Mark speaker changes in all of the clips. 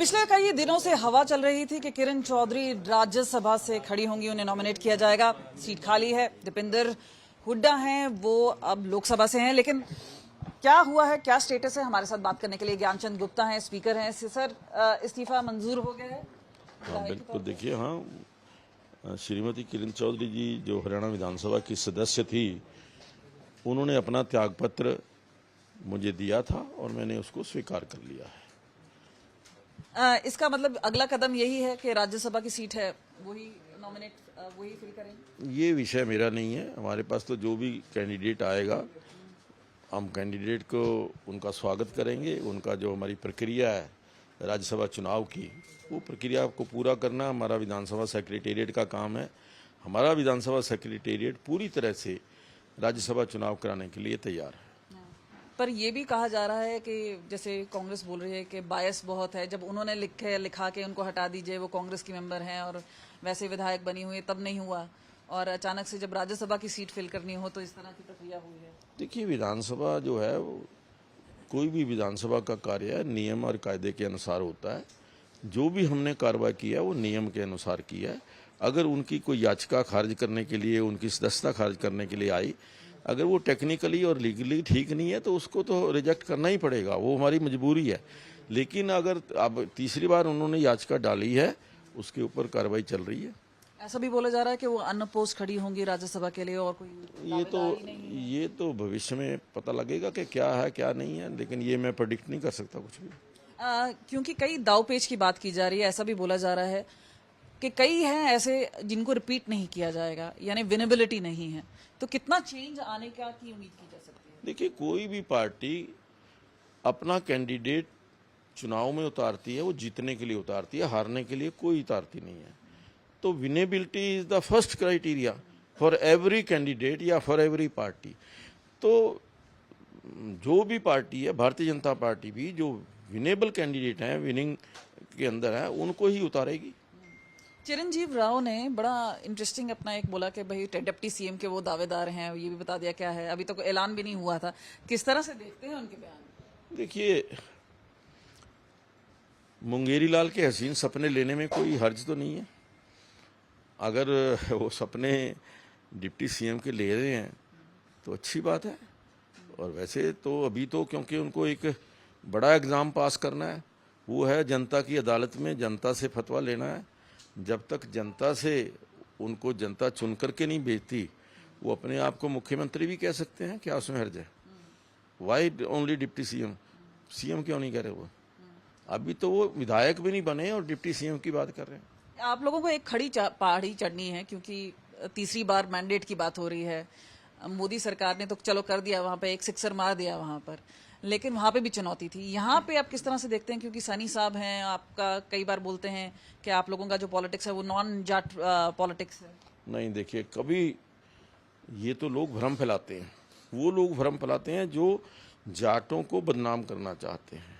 Speaker 1: पिछले कई दिनों से हवा चल रही थी कि किरण चौधरी राज्यसभा से खड़ी होंगी, उन्हें नॉमिनेट किया जाएगा। सीट खाली है, दीपेंद्र हुड्डा हैं, वो अब लोकसभा से हैं। लेकिन क्या हुआ है, क्या स्टेटस है, हमारे साथ बात करने के लिए ज्ञानचंद गुप्ता हैं, स्पीकर हैं। सर, इस्तीफा मंजूर हो गया है?
Speaker 2: हाँ बिल्कुल, देखिए, हाँ, श्रीमती किरण चौधरी जी जो हरियाणा विधानसभा की सदस्य थी, उन्होंने अपना त्यागपत्र मुझे दिया था और मैंने उसको स्वीकार कर लिया है।
Speaker 1: इसका मतलब अगला कदम यही है कि राज्यसभा की सीट है वही नॉमिनेट, वही फिल करेंगे?
Speaker 2: ये विषय मेरा नहीं है। हमारे पास तो जो भी कैंडिडेट आएगा, हम कैंडिडेट को उनका स्वागत करेंगे। उनका जो हमारी प्रक्रिया है राज्यसभा चुनाव की, वो प्रक्रिया को पूरा करना हमारा विधानसभा सेक्रेटेरिएट का काम है। हमारा विधानसभा सेक्रेटेरिएट पूरी तरह से राज्यसभा चुनाव कराने के लिए तैयार है।
Speaker 1: पर यह भी कहा जा रहा है कि जैसे कांग्रेस बोल रही है कि बायस बहुत है, जब उन्होंने लिखा के उनको हटा दीजिए, वो कांग्रेस की मेंबर हैं और वैसे विधायक बनी हुई है, तब नहीं हुआ, और अचानक से जब राज्यसभा की सीट फिल करनी हो तो इस तरह की प्रक्रिया हुई है।
Speaker 2: देखिए, विधानसभा जो है वो कोई भी विधानसभा का कार्य है, नियम और कायदे के अनुसार होता है। जो भी हमने कार्रवाई की है वो नियम के अनुसार की है। अगर उनकी कोई याचिका खारिज करने के लिए, उनकी सदस्यता खारिज करने के लिए आई, अगर वो टेक्निकली और लीगली ठीक नहीं है तो उसको तो रिजेक्ट करना ही पड़ेगा, वो हमारी मजबूरी है। लेकिन अगर अब तीसरी बार उन्होंने याचिका डाली है, उसके ऊपर कार्रवाई चल रही है।
Speaker 1: ऐसा भी बोला जा रहा है कि वो अनअपोज्ड खड़ी होंगी राज्यसभा के लिए, और कोई
Speaker 2: ये तो भविष्य में पता लगेगा कि क्या है क्या नहीं है, लेकिन ये मैं प्रेडिक्ट नहीं कर सकता कुछ भी।
Speaker 1: क्योंकि कई दावपेच की बात की जा रही है, ऐसा भी बोला जा रहा है कि कई हैं ऐसे जिनको रिपीट नहीं किया जाएगा, यानी विनेबिलिटी नहीं है, तो कितना चेंज आने का की उम्मीद की जा सकती है?
Speaker 2: देखिए, कोई भी पार्टी अपना कैंडिडेट चुनाव में उतारती है, वो जीतने के लिए उतारती है, हारने के लिए कोई उतारती नहीं है। तो winnability is the first criteria for every candidate या फॉर एवरी पार्टी। तो जो भी पार्टी है, भारतीय जनता पार्टी भी जो विनेबल कैंडिडेट हैं, विनिंग के अंदर है, उनको ही उतारेगी।
Speaker 1: चिरंजीव राव ने बड़ा इंटरेस्टिंग अपना एक बोला कि भाई डिप्टी सीएम के वो दावेदार हैं, ये भी बता दिया क्या है, अभी तक तो ऐलान भी नहीं हुआ था। किस तरह से देखते हैं उनके बयान?
Speaker 2: देखिए, मुंगेरी लाल के हसीन सपने लेने में कोई हर्ज तो नहीं है। अगर वो सपने डिप्टी सीएम के ले रहे हैं तो अच्छी बात है। और वैसे तो अभी तो क्योंकि उनको एक बड़ा एग्ज़ाम पास करना है, वो है जनता की अदालत में जनता से फतवा लेना है। जब तक जनता से उनको जनता चुन करके नहीं भेजती, वो अपने आप को मुख्यमंत्री भी कह सकते हैं, क्या उसमें हर्ज है? Why only deputy CM? CM क्यों नहीं कह रहे वो? अभी तो वो विधायक भी नहीं बने और डिप्टी सीएम की बात कर रहे हैं।
Speaker 1: आप लोगों को एक खड़ी पहाड़ी चढ़नी है, क्योंकि तीसरी बार मैंडेट की बात हो रही है। मोदी सरकार ने तो चलो कर दिया, वहां पे एक सिक्सर मार दिया वहां पर, लेकिन वहां पे भी चुनौती थी। यहाँ पे आप किस तरह से देखते हैं, क्योंकि सनी साहब हैं आपका, कई बार बोलते हैं कि आप लोगों का जो पॉलिटिक्स है वो नॉन जाट पॉलिटिक्स है?
Speaker 2: नहीं, देखिए, कभी ये तो लोग भ्रम फैलाते हैं। वो लोग भ्रम फैलाते हैं जो जाटों को बदनाम करना चाहते हैं।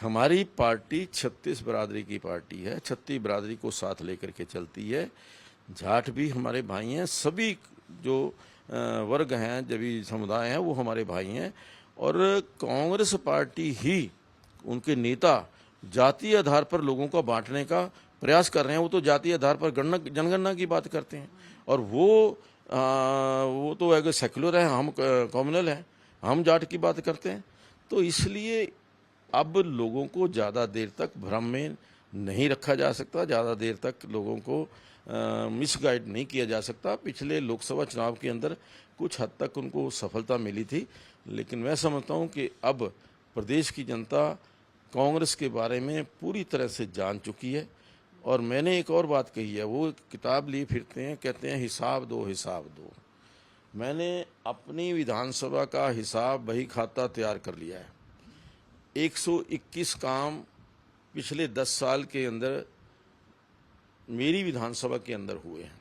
Speaker 2: हमारी पार्टी 36 बरादरी की पार्टी है, 36 बरादरी को साथ लेकर के चलती है। जाट भी हमारे भाई हैं, सभी जो वर्ग हैं, जो भी समुदाय हैं, वो हमारे भाई हैं। और कांग्रेस पार्टी ही, उनके नेता जातीय आधार पर लोगों को बांटने का प्रयास कर रहे हैं। वो तो जातीय आधार पर जनगणना की बात करते हैं, और वो तो अगर सेक्युलर है, हम कम्युनल हैं, हम जाट की बात करते हैं। तो इसलिए अब लोगों को ज़्यादा देर तक भ्रम में नहीं रखा जा सकता, ज़्यादा देर तक लोगों को मिसगाइड नहीं किया जा सकता। पिछले लोकसभा चुनाव के अंदर कुछ हद तक उनको सफलता मिली थी, लेकिन मैं समझता हूं कि अब प्रदेश की जनता कांग्रेस के बारे में पूरी तरह से जान चुकी है। और मैंने एक और बात कही है, वो किताब लिए फिरते हैं, कहते हैं हिसाब दो हिसाब दो। मैंने अपनी विधानसभा का हिसाब बही खाता तैयार कर लिया है। 121 काम पिछले 10 साल के अंदर मेरी विधानसभा के अंदर हुए हैं।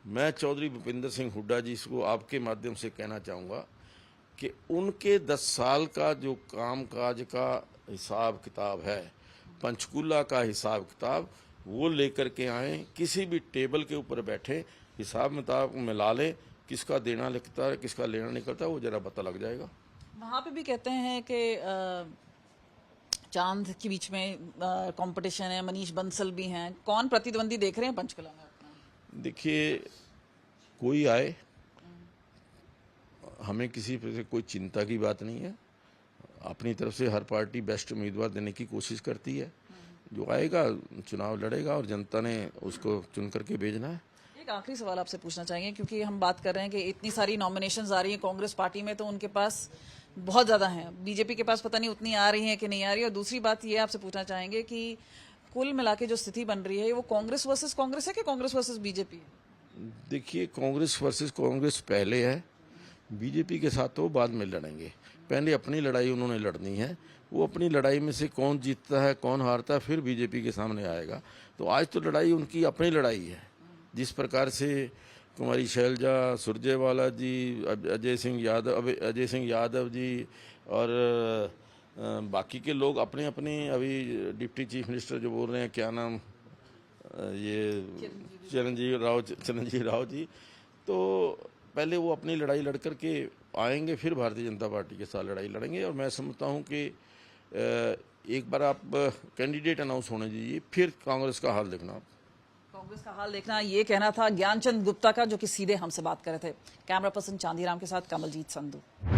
Speaker 2: मैं चौधरी भूपेंद्र सिंह हुड्डा जी को आपके माध्यम से कहना चाहूँगा कि उनके 10 साल का जो काम काज का हिसाब किताब है, पंचकूला का हिसाब किताब, वो लेकर के आए, किसी भी टेबल के ऊपर बैठे, हिसाब किताब मिला लें, किसका देना लिखता है, किसका लेना निकलता है, वो जरा पता लग जाएगा।
Speaker 1: वहाँ पे भी कहते हैं कि चांद के बीच में कंपटीशन है, मनीष बंसल भी हैं, कौन प्रतिद्वंदी देख रहे हैं पंचकुला में अपना?
Speaker 2: देखिए, कोई आए, हमें किसी पे से कोई चिंता की बात नहीं है। अपनी तरफ से हर पार्टी बेस्ट उम्मीदवार देने की कोशिश करती है। जो आएगा चुनाव लड़ेगा और जनता ने उसको चुन करके भेजना है।
Speaker 1: एक आखिरी सवाल आपसे पूछना चाहेंगे, क्योंकि हम बात कर रहे हैं कि इतनी सारी नॉमिनेशंस आ रही हैं कांग्रेस पार्टी में, तो उनके पास बहुत ज़्यादा हैं, बीजेपी के पास पता नहीं उतनी आ रही हैं कि नहीं आ रही। और दूसरी बात ये आपसे पूछना चाहेंगे कि कुल मिला के जो स्थिति बन रही है वो कांग्रेस वर्सेस कांग्रेस है कि कांग्रेस वर्सेस बीजेपी है?
Speaker 2: देखिए, कांग्रेस वर्सेस कांग्रेस पहले है, बीजेपी के साथ तो बाद में लड़ेंगे। पहले अपनी लड़ाई उन्होंने लड़नी है। वो अपनी लड़ाई में से कौन जीतता है कौन हारता है फिर बीजेपी के सामने आएगा। तो आज तो लड़ाई उनकी अपनी लड़ाई है। जिस प्रकार से कुमारी शैलजा, सुरजेवाला जी, अजय सिंह यादव जी और बाकी के लोग अपने अपने, अभी डिप्टी चीफ मिनिस्टर जो बोल रहे हैं, क्या नाम, ये चिरंजीवी राव जी, तो पहले वो अपनी लड़ाई लड़ करके आएंगे, फिर भारतीय जनता पार्टी के साथ लड़ाई लड़ेंगे। और मैं समझता हूँ कि एक बार आप कैंडिडेट अनाउंस होने दीजिए, फिर कांग्रेस का हाल देखना।
Speaker 1: कांग्रेस का हाल देखना, ये कहना था ज्ञानचंद गुप्ता का, जो कि सीधे हमसे बात कर रहे थे। कैमरा पर्सन चांदीराम के साथ कमलजीत संधू।